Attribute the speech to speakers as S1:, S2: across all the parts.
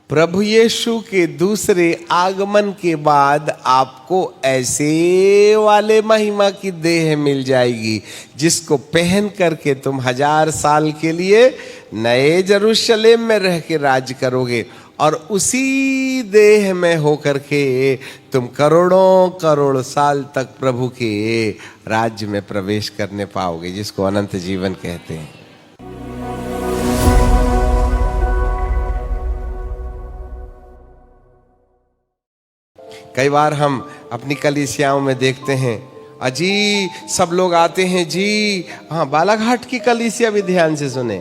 S1: प्रभु यीशु के दूसरे आगमन के बाद आपको ऐसे वाले महिमा की देह मिल जाएगी जिसको पहन करके तुम 1000 साल के लिए नए यरूशलेम में रह के राज करोगे, और उसी देह में होकर के तुम करोड़ों करोड़ साल तक प्रभु के राज्य में प्रवेश करने पाओगे, जिसको अनंत जीवन कहते हैं। कई बार हम अपनी कलीसियाओं में देखते हैं, अजी सब लोग आते हैं जी, हाँ बालाघाट की कलीसिया भी ध्यान से सुने,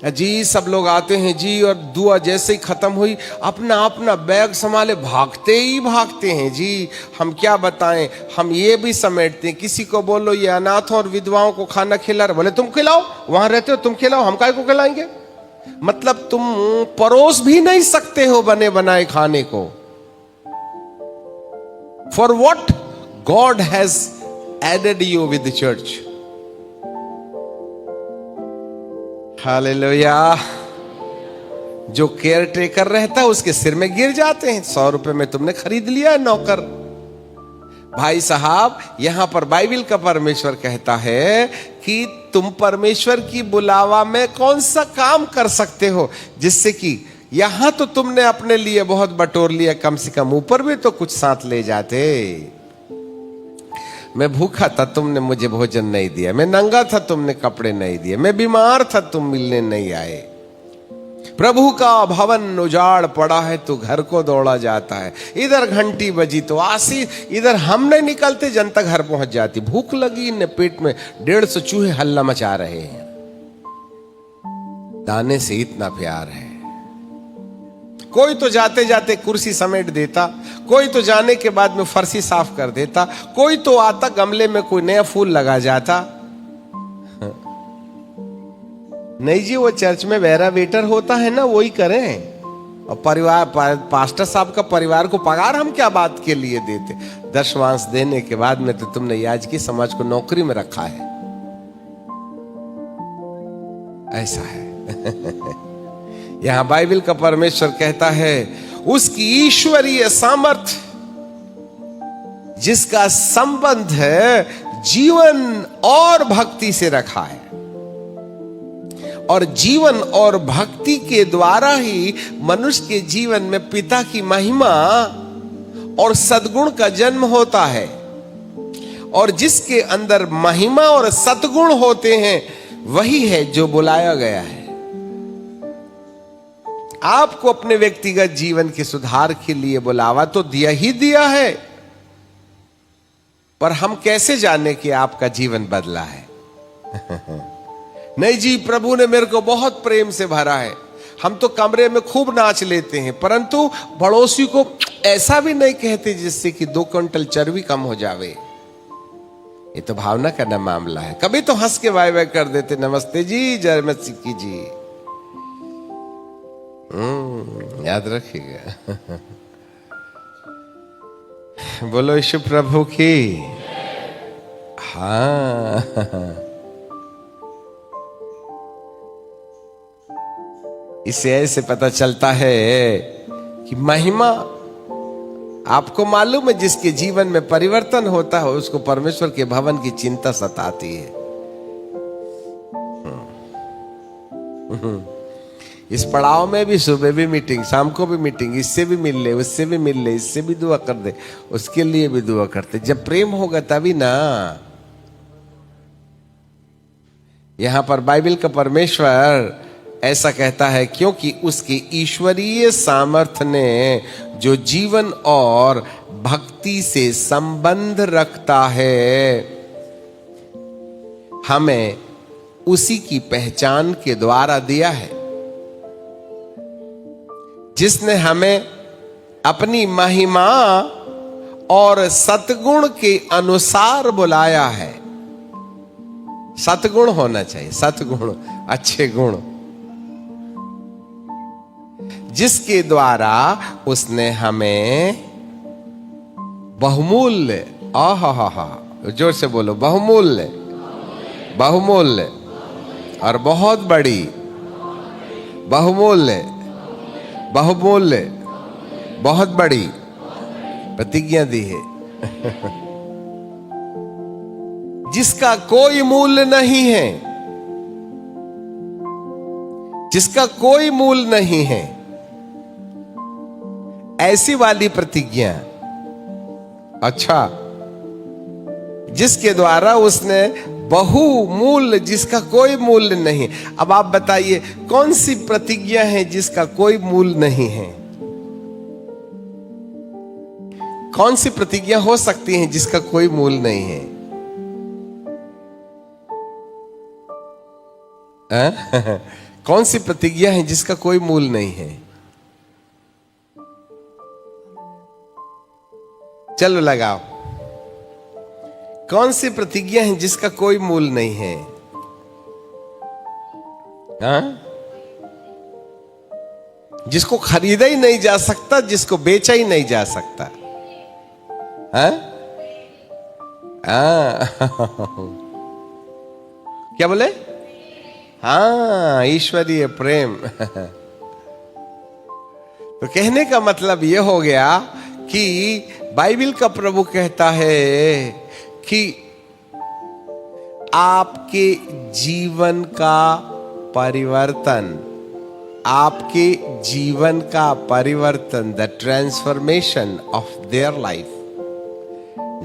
S1: अजी सब लोग आते हैं जी, और दुआ जैसे ही खत्म हुई अपना अपना बैग संभाले भागते ही भागते हैं जी। हम क्या बताएं, हम ये भी समेटते हैं, किसी को बोलो ये अनाथों और विधवाओं को खाना खिला रहे, बोले तुम खिलाओ, वहां रहते हो तुम खिलाओ, हम काय को खिलाएंगे। मतलब तुम परोस भी नहीं सकते हो बने बनाए खाने को। For what God has added you with the church. Hallelujah. जो केयर टेकर रहता है उसके सिर में गिर जाते हैं। 100 रुपए में तुमने खरीद लिया है नौकर। भाई साहब, यहां पर बाइबल का परमेश्वर कहता है कि तुम परमेश्वर की बुलावा में कौन सा काम कर सकते हो जिससे कि यहां तो तुमने अपने लिए बहुत बटोर लिया, कम से कम ऊपर भी तो कुछ साथ ले जाते। मैं भूखा था तुमने मुझे भोजन नहीं दिया, मैं नंगा था तुमने कपड़े नहीं दिए, मैं बीमार था तुम मिलने नहीं आए। प्रभु का भवन उजाड़ पड़ा है तो घर को दौड़ा जाता है, इधर घंटी बजी तो आसी, इधर हम नहीं निकलते जनता घर पहुंच जाती। भूख लगी न पेट में 150 चूहे हल्ला मचा रहे हैं। दाने से इतना प्यार है। कोई तो जाते जाते कुर्सी समेट देता, कोई तो जाने के बाद में फर्शी साफ कर देता, कोई तो आता गमले में कोई नया फूल लगा जाता। नहीं जी, वो चर्च में वेरा वेटर होता है ना, वही करें। और परिवार पास्टर साहब का परिवार को पगार हम क्या बात के लिए देते। दशमांश देने के बाद में तो तुमने याजकी समाज को नौकरी में रखा है। ऐसा है। यहां बाइबल का परमेश्वर कहता है उसकी ईश्वरीय सामर्थ जिसका संबंध है जीवन और भक्ति से रखा है, और जीवन और भक्ति के द्वारा ही मनुष्य के जीवन में पिता की महिमा और सद्गुण का जन्म होता है। और जिसके अंदर महिमा और सद्गुण होते हैं वही है जो बुलाया गया है। आपको अपने व्यक्तिगत जीवन के सुधार के लिए बुलावा तो दिया ही दिया है, पर हम कैसे जाने कि आपका जीवन बदला है। नहीं जी, प्रभु ने मेरे को बहुत प्रेम से भरा है, हम तो कमरे में खूब नाच लेते हैं, परंतु पड़ोसी को ऐसा भी नहीं कहते जिससे कि 2 क्विंटल चर्बी कम हो जावे। ये तो भावना का ना मामला है। कभी तो हंस के वाय वाय कर देते, नमस्ते जी, जय मसीह जी। याद रखिएगा। बोलो यीशु प्रभु की। हाँ, इससे ऐसे पता चलता है कि महिमा, आपको मालूम है जिसके जीवन में परिवर्तन होता है उसको परमेश्वर के भवन की चिंता सताती है। इस पड़ाव में भी सुबह भी मीटिंग, शाम को भी मीटिंग, इससे भी मिल ले, उससे भी मिल ले, इससे भी दुआ कर दे, उसके लिए भी दुआ करते। जब प्रेम होगा तभी ना। यहां पर बाइबल का परमेश्वर ऐसा कहता है क्योंकि उसके ईश्वरीय सामर्थ्य ने जो जीवन और भक्ति से संबंध रखता है हमें उसी की पहचान के द्वारा दिया है, जिसने हमें अपनी महिमा और सतगुण के अनुसार बुलाया है। सतगुण होना चाहिए, सतगुण, अच्छे गुण, जिसके द्वारा उसने हमें बहुमूल्य, आहा, जोर से बोलो, बहुमूल्य, बहुमूल्य और बहुत बड़ी, बहुमूल्य बहुमूल्य, बहुत बड़ी प्रतिज्ञा दी है जिसका कोई मूल्य नहीं है, जिसका कोई मूल्य नहीं है, ऐसी वाली प्रतिज्ञा। अच्छा, जिसके द्वारा उसने बहुमूल्य, जिसका कोई मूल्य नहीं। अब आप बताइए कौन सी प्रतिज्ञा है जिसका कोई मूल्य नहीं है? कौन सी प्रतिज्ञा हो सकती है जिसका कोई मूल्य नहीं है? कौन सी प्रतिज्ञा है जिसका कोई मूल्य नहीं है? चलो लगाओ। कौन सी प्रतिज्ञा है जिसका कोई मूल्य नहीं है? हाँ? जिसको खरीदा ही नहीं जा सकता, जिसको बेचा ही नहीं जा सकता। हाँ? क्या बोले? हाँ, ईश्वरीय प्रेम। तो कहने का मतलब यह हो गया कि बाइबल का प्रभु कहता है कि आपके जीवन का परिवर्तन, आपके जीवन का परिवर्तन, the transformation of their life,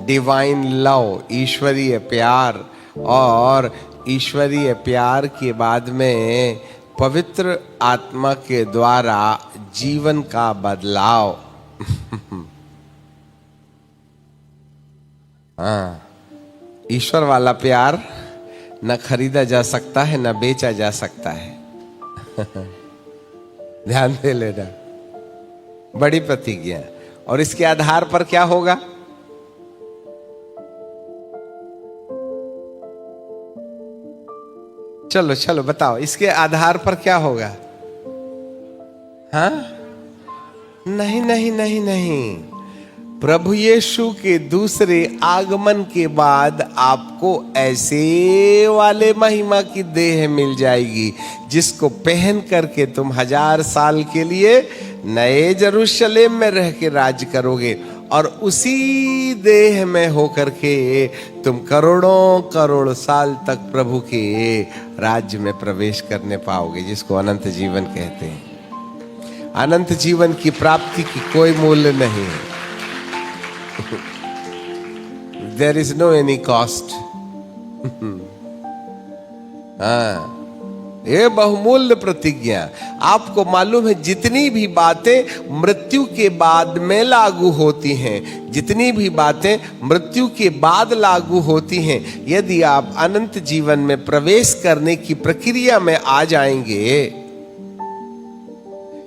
S1: divine love, ईश्वरीय प्यार, और ईश्वरीय प्यार के बाद में पवित्र आत्मा के द्वारा जीवन का बदलाव। हाँ, ईश्वर वाला प्यार न खरीदा जा सकता है, न बेचा जा सकता है। ध्यान दे लेना, बड़ी प्रतिज्ञा। और इसके आधार पर क्या होगा? चलो चलो बताओ, इसके आधार पर क्या होगा? हाँ? नहीं नहीं नहीं नहीं, प्रभु यीशु के दूसरे आगमन के बाद आपको ऐसे वाले महिमा की देह मिल जाएगी जिसको पहन करके तुम 1000 साल के लिए नए यरूशलेम में रह के राज करोगे, और उसी देह में होकर के तुम करोड़ों करोड़ साल तक प्रभु के राज्य में प्रवेश करने पाओगे, जिसको अनंत जीवन कहते हैं। अनंत जीवन की प्राप्ति की कोई मूल्य नहीं है। There is no any cost. हाँ, ये बहुमूल्य प्रतिज्ञा। आपको मालूम है जितनी भी बातें मृत्यु के बाद में लागू होती हैं, जितनी भी बातें मृत्यु के बाद लागू होती हैं, यदि आप अनंत जीवन में प्रवेश करने की प्रक्रिया में आ जाएंगे,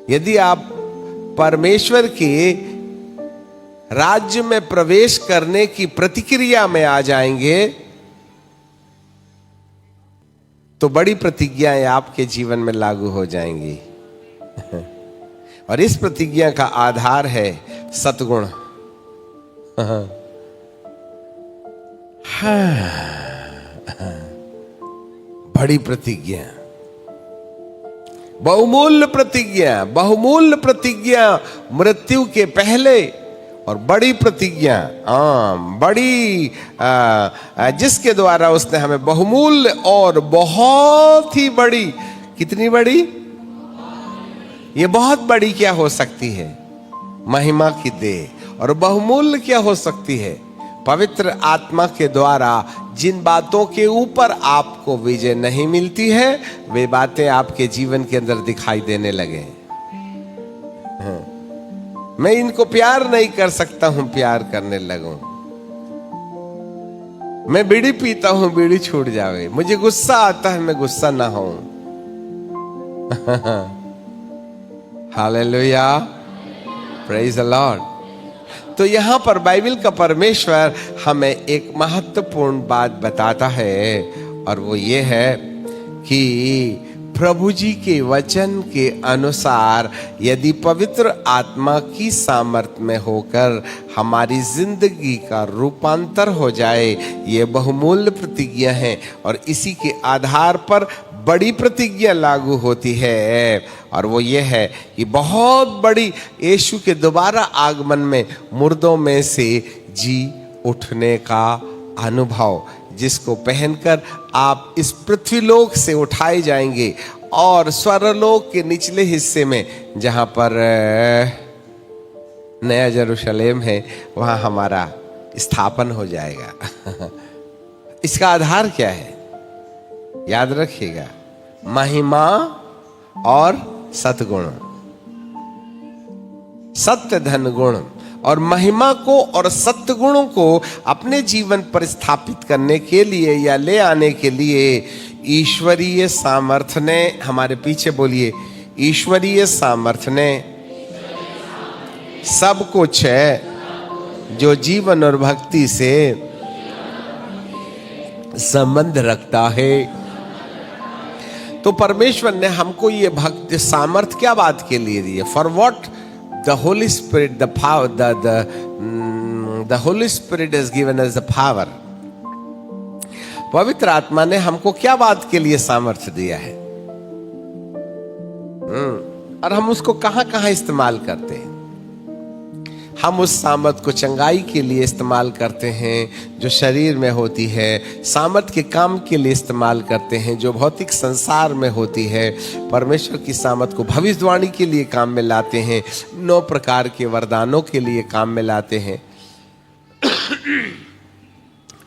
S1: यदि आप परमेश्वर के राज्य में प्रवेश करने की प्रतिक्रिया में आ जाएंगे, तो बड़ी प्रतिज्ञाएं आपके जीवन में लागू हो जाएंगी। और इस प्रतिज्ञा का आधार है सतगुण। बड़ी प्रतिज्ञा, बहुमूल्य प्रतिज्ञा, बहुमूल्य प्रतिज्ञा मृत्यु के पहले, और बड़ी प्रतिज्ञा, बड़ी जिसके द्वारा उसने हमें बहुमूल्य और बहुत ही बड़ी, कितनी बड़ी? ये बहुत बड़ी क्या हो सकती है? महिमा की देह। और बहुमूल्य क्या हो सकती है? पवित्र आत्मा के द्वारा जिन बातों के ऊपर आपको विजय नहीं मिलती है, वे बातें आपके जीवन के अंदर दिखाई देने लगे। मैं इनको प्यार नहीं कर सकता हूं, प्यार करने लगूं। मैं बीड़ी पीता हूं, बीड़ी छूट जावे। मुझे गुस्सा आता है, मैं गुस्सा ना हूं। Hallelujah, praise the Lord. तो यहां पर बाइबल का परमेश्वर हमें एक महत्वपूर्ण बात बताता है, और वो ये है कि प्रभु जी के वचन के अनुसार यदि पवित्र आत्मा की सामर्थ्य में होकर हमारी जिंदगी का रूपांतर हो जाए, ये बहुमूल्य प्रतिज्ञा है। और इसी के आधार पर बड़ी प्रतिज्ञा लागू होती है, और वो ये है कि बहुत बड़ी यीशु के दोबारा आगमन में मुर्दों में से जी उठने का अनुभव, जिसको पहनकर आप इस पृथ्वीलोक से उठाए जाएंगे और स्वर्गलोक के निचले हिस्से में, जहां पर नया यरूशलेम है, वहां हमारा स्थापन हो जाएगा। इसका आधार क्या है? याद रखिएगा, महिमा और सतगुण, सत्य धन गुण, और महिमा को और सत्य गुणों को अपने जीवन पर स्थापित करने के लिए या ले आने के लिए ईश्वरीय सामर्थ्य ने, हमारे पीछे बोलिए, ईश्वरीय सामर्थ्य ने सब कुछ है जो जीवन और भक्ति से संबंध रखता है। तो परमेश्वर ने हमको ये भक्ति सामर्थ्य क्या बात के लिए दी है? For what the holy spirit, the power, the holy spirit is given as the power. पवित्र आत्मा ने हमको क्या बात के लिए सामर्थ्य दिया है? और हम उसको कहां कहां इस्तेमाल करते हैं? हम उस सामर्थ को चंगाई के लिए इस्तेमाल करते हैं जो शरीर में होती है, सामर्थ के काम के लिए इस्तेमाल करते हैं जो भौतिक संसार में होती है। परमेश्वर की सामर्थ को भविष्यवाणी के लिए काम में लाते हैं, 9 प्रकार के वरदानों के लिए काम में लाते हैं।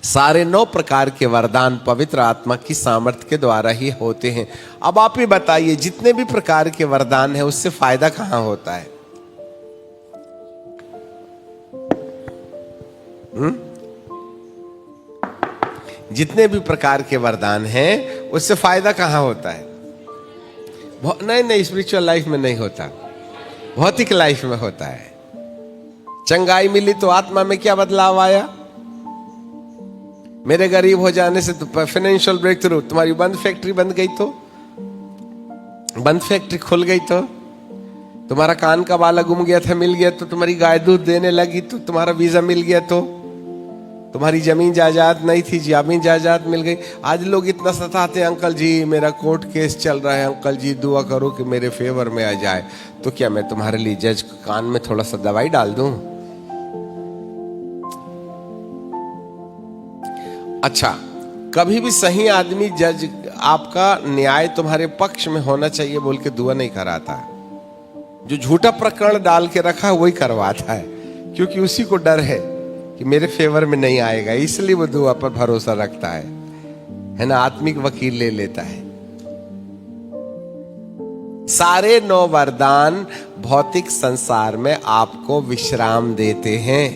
S1: सारे 9 प्रकार के वरदान पवित्र आत्मा की सामर्थ के द्वारा ही होते हैं। अब आप ही बताइए, जितने भी प्रकार के वरदान है उससे फायदा कहां होता है? जितने भी प्रकार के वरदान हैं उससे फायदा कहां होता है? नहीं, स्पिरिचुअल लाइफ में नहीं होता, भौतिक लाइफ में होता है। चंगाई मिली तो आत्मा में क्या बदलाव आया? मेरे गरीब हो जाने से तो फाइनेंशियल ब्रेक थ्रू, तुम्हारी बंद फैक्ट्री बंद गई तो, बंद फैक्ट्री खुल गई तो, तुम्हारा कान का बाला गुम गया था, मिल गया तो, तुम्हारी गाय दूध देने लगी तो, तुम्हारा वीजा मिल गया तो, तुम्हारी जमीन जायदाद नहीं थी, जमीन जायदाद मिल गई। आज लोग इतना सताते हैं, अंकल जी मेरा कोर्ट केस चल रहा है, अंकल जी दुआ करो कि मेरे फेवर में आ जाए। तो क्या मैं तुम्हारे लिए जज कान में थोड़ा सा दवाई डाल दूं? अच्छा, कभी भी सही आदमी जज आपका न्याय तुम्हारे पक्ष में होना चाहिए बोल के दुआ नहीं कराता। जो झूठा प्रकरण डाल के रखा है वही करवाता है, क्योंकि उसी को डर है कि मेरे फेवर में नहीं आएगा, इसलिए वो दुआ पर भरोसा रखता है ना, आत्मिक वकील ले लेता है। सारे 9 वरदान भौतिक संसार में आपको विश्राम देते हैं।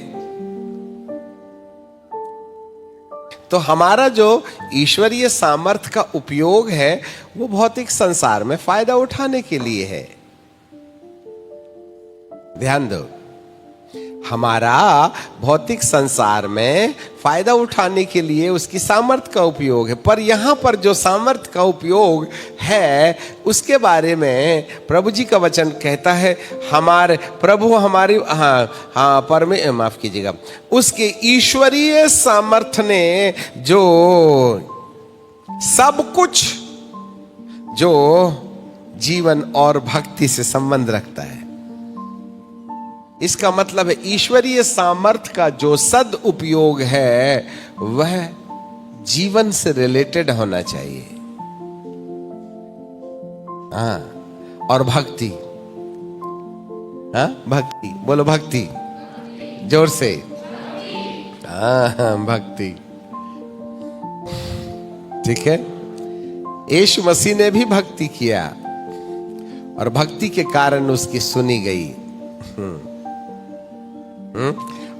S1: तो हमारा जो ईश्वरीय सामर्थ्य का उपयोग है वो भौतिक संसार में फायदा उठाने के लिए है। ध्यान दो, हमारा भौतिक संसार में फायदा उठाने के लिए उसकी सामर्थ्य का उपयोग है। पर यहां पर जो सामर्थ्य का उपयोग है उसके बारे में प्रभु जी का वचन कहता है, हमारे प्रभु हमारी माफ कीजिएगा, उसके ईश्वरीय सामर्थ्य ने जो सब कुछ जो जीवन और भक्ति से संबंध रखता है, इसका मतलब है ईश्वरीय सामर्थ्य का जो सद उपयोग है वह जीवन से रिलेटेड होना चाहिए। और भक्ति, भक्ति बोलो, भक्ति जोर से, भक्ति। ठीक है, यीशु मसीह ने भी भक्ति किया और भक्ति के कारण उसकी सुनी गई।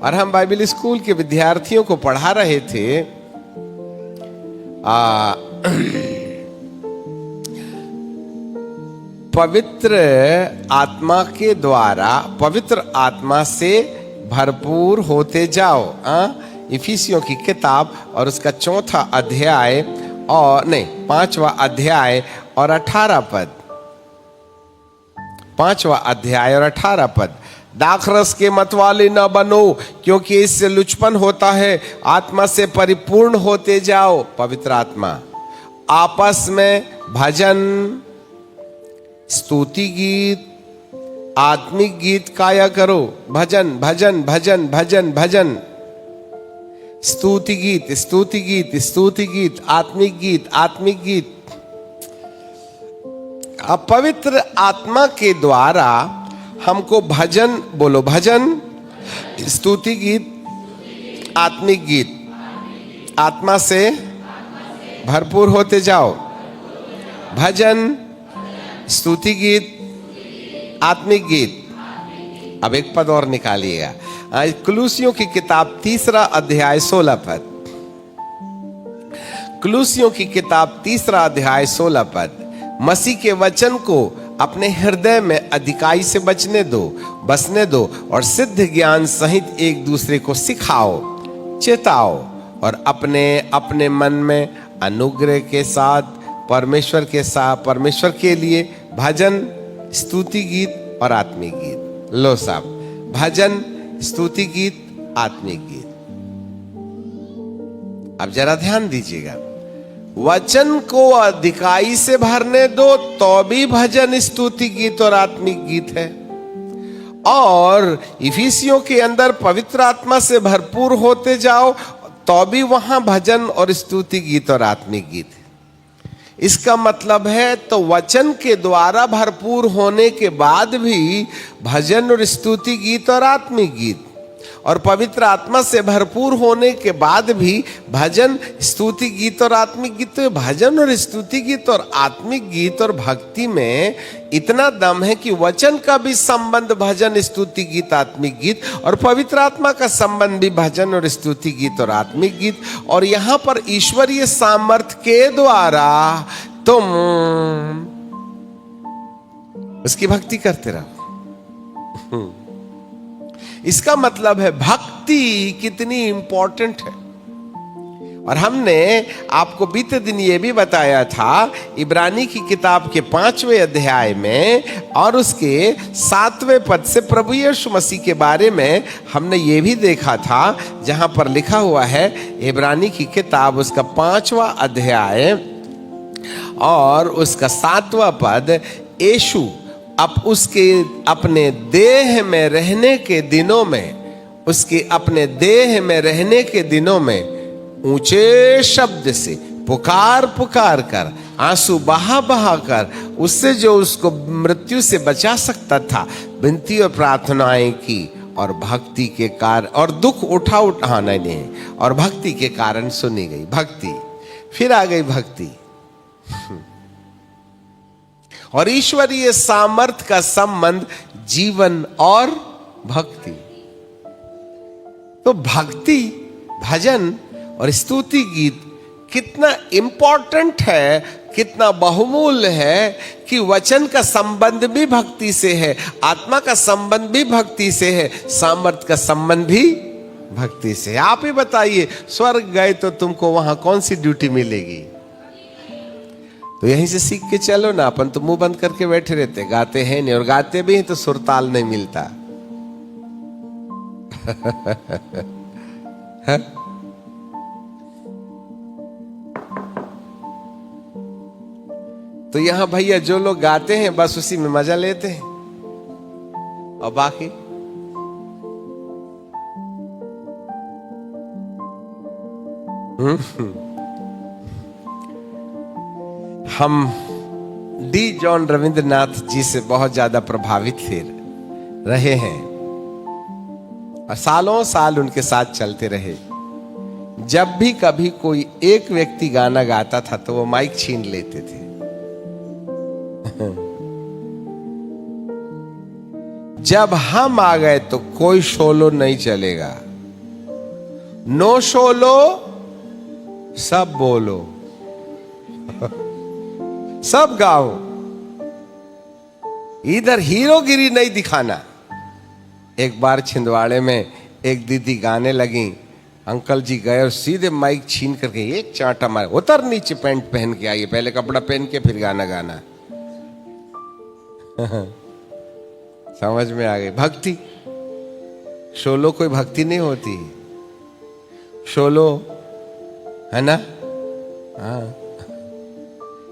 S1: और हम बाइबल स्कूल के विद्यार्थियों को पढ़ा रहे थे पवित्र आत्मा के द्वारा, पवित्र आत्मा से भरपूर होते जाओ। इफिसियों की किताब और उसका 4वां अध्याय और नहीं 5वां अध्याय और 18 पद, 5वां अध्याय और 18 पद। दाखरस के मतवाले न बनो क्योंकि इससे लुचपन होता है, आत्मा से परिपूर्ण होते जाओ। पवित्र आत्मा आपस में भजन, स्तुति गीत, आत्मिक गीत गाया करो। भजन भजन भजन भजन भजन, स्तुति गीत स्तुति गीत स्तुति गीत, आत्मिक गीत आत्मिक गीत। अब पवित्र आत्मा के द्वारा हमको भजन, बोलो भजन, स्तुति गीत, आत्मिक गीत, आत्मा से भरपूर होते जाओ। भजन, स्तुति गीत, आत्मिक गीत। अब एक पद और निकालिएगा। कुलूसियों की किताब 3 अध्याय 16 पद। कुलूसियों की किताब 3 अध्याय 16 पद। मसीह के वचन को अपने हृदय में अधिकाई से बसने दो और सिद्ध ज्ञान सहित एक दूसरे को सिखाओ, चेताओ और अपने अपने मन में अनुग्रह के साथ परमेश्वर के लिए भजन, स्तुति गीत और आत्मिक गीत। लो साहब, भजन, स्तुति गीत, आत्मिक गीत। अब जरा ध्यान दीजिएगा, वचन को अधिकाई से भरने दो तो भी भजन, स्तुति गीत और आत्मिक गीत है। और इफिसियों के अंदर पवित्र आत्मा से भरपूर होते जाओ तो भी वहां भजन और स्तुति गीत और आत्मिक गीत है। इसका मतलब है तो वचन के द्वारा भरपूर होने के बाद भी भजन और स्तुति गीत और आत्मिक गीत, और पवित्र आत्मा से भरपूर होने के बाद भी भजन, स्तुति गीत और आत्मिक गीत। तो भजन और स्तुति गीत और आत्मिक गीत और भक्ति में इतना दम है कि वचन का भी संबंध भजन, स्तुति गीत, आत्मिक गीत, और पवित्र आत्मा का संबंध भी भजन और स्तुति गीत और आत्मिक गीत। और यहां पर ईश्वरीय सामर्थ्य के द्वारा तुम उसकी भक्ति करते रहो। इसका मतलब है भक्ति कितनी इंपॉर्टेंट है। और हमने आपको बीते दिन ये भी बताया था, इब्रानी की किताब के 5वें अध्याय में और उसके 7वें पद से प्रभु यीशु मसीह के बारे में हमने ये भी देखा था, जहां पर लिखा हुआ है, इब्रानी की किताब उसका 5वां अध्याय और उसका 7वां पद, यीशु अब उसके अपने देह में रहने के दिनों में, उसके अपने देह में रहने के दिनों में ऊंचे शब्द से पुकार कर, आंसू बहा कर, उससे जो उसको मृत्यु से बचा सकता था, विनती और प्रार्थनाएं की, और भक्ति के कारण, और दुख उठा नहीं, और भक्ति के कारण सुनी गई भक्ति। फिर आ गई भक्ति और ईश्वरीय सामर्थ्य का संबंध जीवन और भक्ति। तो भक्ति, भजन और स्तुति गीत कितना इंपॉर्टेंट है, कितना बहुमूल्य है कि वचन का संबंध भी भक्ति से है, आत्मा का संबंध भी भक्ति से है, सामर्थ्य का संबंध भी भक्ति से है। आप ही बताइए, स्वर्ग गए तो तुमको वहां कौन सी ड्यूटी मिलेगी? तो यहीं से सीख के चलो ना। अपन तो मुंह बंद करके बैठे रहते, गाते हैं नहीं, और गाते भी हैं तो सुरताल नहीं मिलता। तो यहां भैया जो लोग गाते हैं बस उसी में मजा लेते हैं, और बाकी हम डी जॉन रविंद्रनाथ जी से बहुत ज्यादा प्रभावित रहे हैं और सालों साल उनके साथ चलते रहे। जब भी कभी कोई एक व्यक्ति गाना गाता था तो वो माइक छीन लेते थे। जब हम आ गए तो कोई सोलो नहीं चलेगा, नो सोलो, सब बोलो, सब गाओ, इधर हीरोगिरी नहीं दिखाना। एक बार छिंदवाड़े में एक दीदी गाने लगी, अंकल जी गए और सीधे माइक छीन करके एक चांटा मारे, उतर नीचे पैंट पहन के आइए, पहले कपड़ा पहन के फिर गाना गाना। समझ में आ गई भक्ति। सोलो कोई भक्ति नहीं होती, सोलो है ना। हाँ,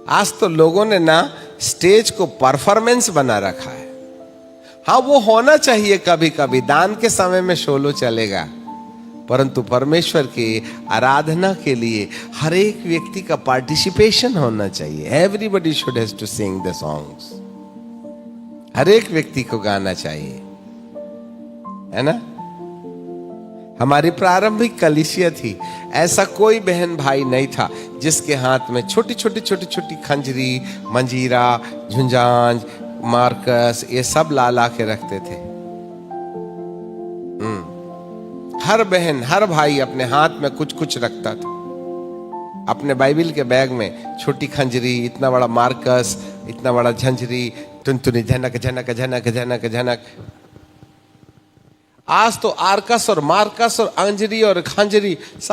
S1: आज तो लोगों ने ना स्टेज को परफॉर्मेंस बना रखा है। हाँ, वो होना चाहिए, कभी कभी दान के समय में शोलो चलेगा, परंतु परमेश्वर की आराधना के लिए हर एक व्यक्ति का पार्टिसिपेशन होना चाहिए। Everybody should has to sing the songs. हर एक व्यक्ति को गाना चाहिए, है ना। हमारी प्रारंभिक कलीसिया थी, ऐसा कोई बहन भाई नहीं था जिसके हाथ में छोटी छोटी छोटी छोटी खंजरी, मंजीरा, झुंझांझ, मार्कस ये सब ला ला के रखते थे। हर बहन हर भाई अपने हाथ में कुछ कुछ रखता था। अपने बाइबिल के बैग में छोटी खंजरी, इतना बड़ा मार्कस, इतना बड़ा झंझरी, टुनटुनी, झनक झनक झनक झनक झनक। आज तो आर्कस और मार्कस और अंजरी और खंजरी सब